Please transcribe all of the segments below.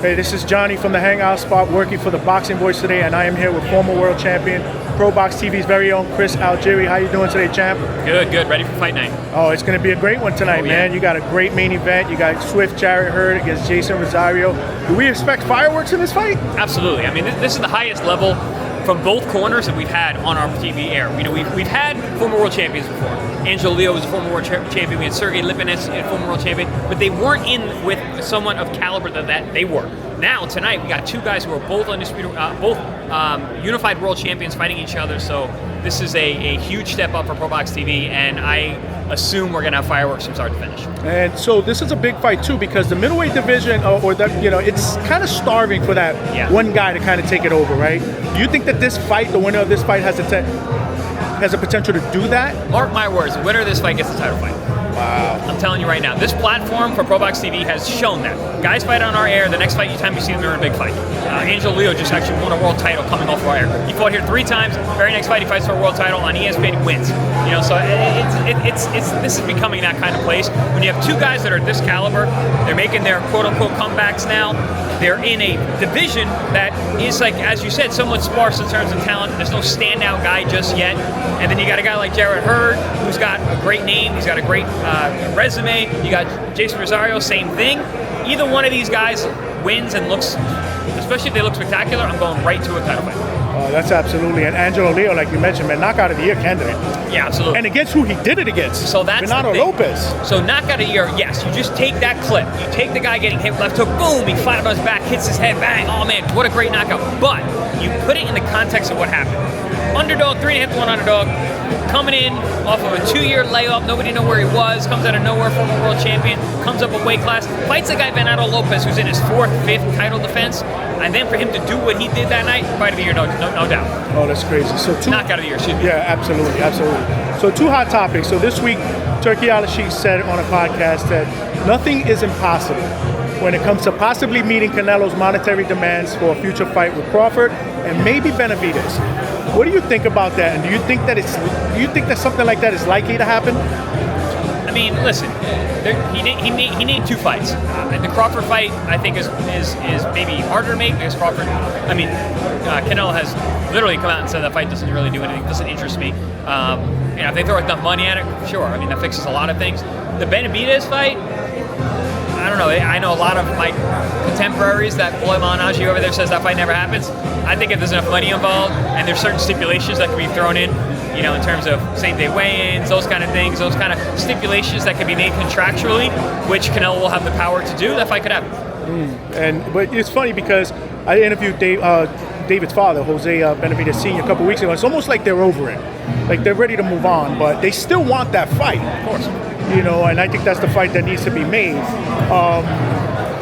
Hey, this is Johnny from the Hangout Spot, working for the Boxing Voice today, and I am here with former world champion, ProBox TV's very own Chris Algieri. How you doing today, champ? Good. Ready for fight night. Oh, it's going to be a great one tonight, man. You got a great main event. You got Swift Jarrett Hurd against Jeison Rosario. Do we expect fireworks in this fight? Absolutely. I mean, this is the highest level from both corners that we've had on our TV air. You know, we've had former world champions before. Angelo Leo was a former world champion. We had Sergey Lipinets, a former world champion, but they weren't in with someone of caliber that they were. Now tonight we got two guys who are both undisputed, unified world champions fighting each other. So this is a huge step up for ProBox TV, and I assume we're gonna have fireworks from start to finish. And so this is a big fight too, because the middleweight division, it's kind of starving for that one guy to kind of take it over, right? Do you think that this fight, the winner of this fight, has a potential to do that? Mark my words, the winner of this fight gets the title fight. Wow. I'm telling you right now, this platform for ProBox TV has shown that. Guys fight on our air, the next fight, time you see them, they're in a big fight. Angelo Leo just actually won a world title coming off our air. He fought here 3 times, very next fight he fights for a world title on ESPN, he wins. You know, so this is becoming that kind of place. When you have two guys that are this caliber, they're making their quote-unquote comebacks now. They're in a division that is, like, as you said, somewhat sparse in terms of talent. There's no standout guy just yet. And then you got a guy like Jarrett Hurd, who's got a great name, he's got a great resume. You got Jeison Rosario, same thing. Either one of these guys wins and looks, especially if they look spectacular, I'm going right to a title fight. That's absolutely. And Angelo Leo, like you mentioned, man, knockout of the year candidate. Yeah, absolutely. And against who he did it against. So that's Bernardo Lopez. So knockout of the year, yes. You just take that clip. You take the guy getting hit left hook, boom, he flat on his back, hits his head, bang. Oh man, what a great knockout. But you put it in the context of what happened. Underdog, 3.5 to 1 underdog, coming in off of a 2-year layoff. Nobody knew where he was. Comes out of nowhere, former world champion. Comes up a weight class. Fights a guy Bernardo Lopez, who's in his 4th, 5th title defense. And then for him to do what he did that night, fight of the year, no doubt. Oh, that's crazy. So knockout of the year, excuse me. Yeah, absolutely. So 2 hot topics. So this week, Turki said on a podcast that nothing is impossible when it comes to possibly meeting Canelo's monetary demands for a future fight with Crawford and maybe Benavidez. What do you think about that? And do you think that something like that is likely to happen? I mean, listen, he named 2 fights. The Crawford fight, I think, is maybe harder to make because Crawford. I mean, Canelo has literally come out and said that fight doesn't really do anything, doesn't interest me. If they throw enough money at it, sure. I mean, that fixes a lot of things. The Benavidez fight, I don't know. I know a lot of my contemporaries that Boyman Aji over there says that fight never happens. I think if there's enough money involved and there's certain stipulations that can be thrown in, you know, in terms of same-day weigh-ins, those kind of things, those kind of stipulations that can be made contractually, which Canelo will have the power to do, that fight could happen. But it's funny because I interviewed David's father, Jose Benavidez Sr., a couple weeks ago. It's almost like they're over it. Like they're ready to move on, but they still want that fight. Of course. You know, and I think that's the fight that needs to be made.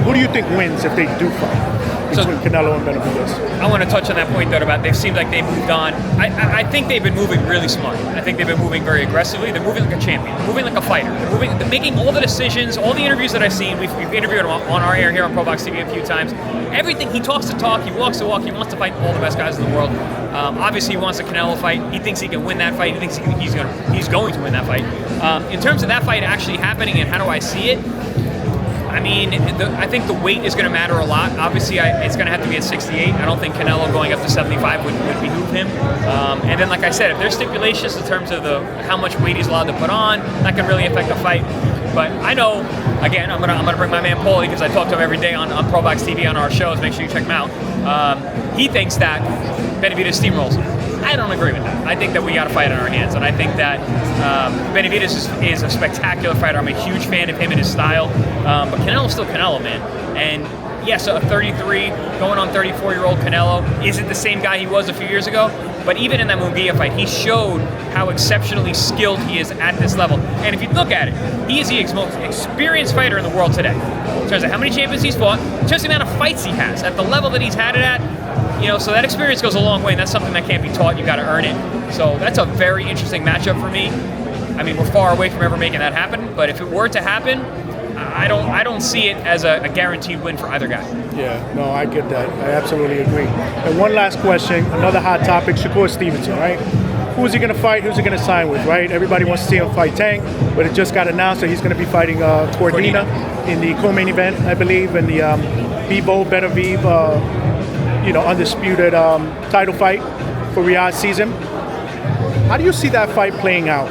Who do you think wins if they do fight between Canelo and Benavidez? I want to touch on that point, though, about they seem like they've moved on. I think they've been moving really smart. I think they've been moving very aggressively. They're moving like a champion. They're moving like a fighter. They're making all the decisions, all the interviews that I've seen. We've interviewed him on our air here on ProBox TV a few times. Everything, he talks the talk, he walks the walk, he wants to fight all the best guys in the world. Obviously, he wants a Canelo fight. He thinks he can win that fight. He thinks he's going to win that fight. In terms of that fight actually happening and how do I see it, I mean, I think the weight is going to matter a lot. Obviously, it's going to have to be at 68. I don't think Canelo going up to 75 would behoove him. And then, like I said, if there's stipulations in terms of how much weight he's allowed to put on, that can really affect the fight. But I know, again, I'm gonna bring my man Paulie because I talk to him every day on ProBox TV on our shows. Make sure you check him out. He thinks that Benavidez steamrolls him. I don't agree with that. I think that we got a fight on our hands, and I think that Benavidez is a spectacular fighter. I'm a huge fan of him and his style, but Canelo's still Canelo, man. And yes, a 33, going on 34-year-old Canelo isn't the same guy he was a few years ago, but even in that Munguia fight, he showed how exceptionally skilled he is at this level. And if you look at it, he is the most experienced fighter in the world today. In terms of how many champions he's fought, just the amount of fights he has, at the level that he's had it at, you know, so that experience goes a long way, and that's something that can't be taught. You got to earn it. So that's a very interesting matchup for me. I mean, we're far away from ever making that happen, but if it were to happen, I don't see it as a guaranteed win for either guy. Yeah, no, I get that. I absolutely agree. And one last question, another hot topic, Shakur Stevenson, right? Who's he going to fight? Who's he going to sign with, right? Everybody wants to see him fight Tank, but it just got announced that he's going to be fighting Cordina in the co-main event, I believe, in the Bivol Benavidez, undisputed title fight for Riyadh season. How do you see that fight playing out?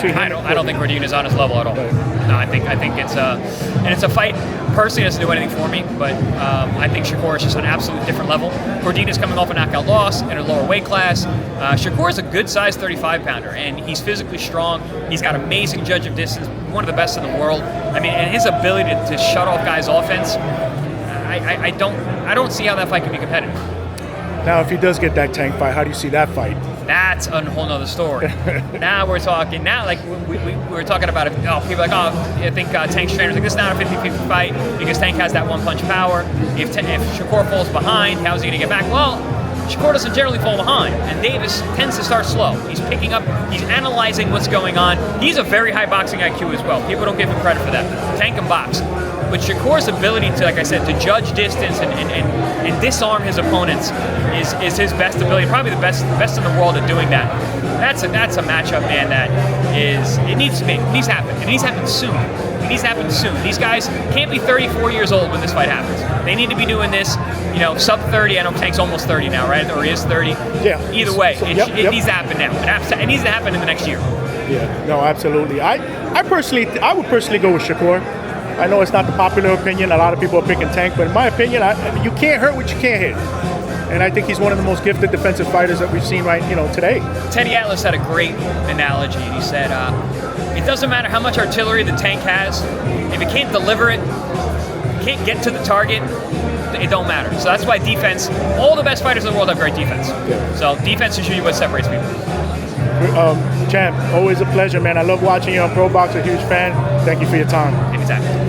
I don't think Cordina's on his level at all. No, I think it's a fight. Personally, it doesn't do anything for me, but I think Shakur is just on an absolutely different level. Cordina's coming off a knockout loss in a lower weight class. Shakur is a good-sized 35-pounder, and he's physically strong. He's got amazing judge of distance, one of the best in the world. I mean, and his ability to shut off guys' offense, I don't see how that fight can be competitive. Now, if he does get that Tank fight, how do you see that fight? That's a whole nother story. Now we're talking. Now, like we were talking about it. Oh, people are like, I think Tank's trainers like this is not a 50-50 fight because Tank has that one-punch power. If Shakur falls behind, how's he going to get back? Well, Shakur doesn't generally fall behind, and Davis tends to start slow. He's picking up, he's analyzing what's going on. He's a very high boxing IQ as well. People don't give him credit for that. Tank can box. But Shakur's ability to, like I said, to judge distance and disarm his opponents is his best ability. Probably the best in the world at doing that. That's a matchup, man. It needs to happen. It needs to happen soon. It needs to happen soon. These guys can't be 34 years old when this fight happens. They need to be doing this, sub 30. I know Tank's almost 30 now, right? Or he is 30. Yeah. Either way, it needs to happen now. It needs to happen in the next year. Yeah. No, absolutely. I would personally go with Shakur. I know it's not the popular opinion. A lot of people are picking Tank, but in my opinion, you can't hurt what you can't hit. And I think he's one of the most gifted defensive fighters that we've seen today. Teddy Atlas had a great analogy. He said, it doesn't matter how much artillery the Tank has. If it can't deliver it, can't get to the target, it don't matter. So that's why defense, all the best fighters in the world have great defense. Yeah. So defense is usually what separates people. Champ, always a pleasure, man. I love watching you on ProBox. A huge fan. Thank you for your time. Anytime.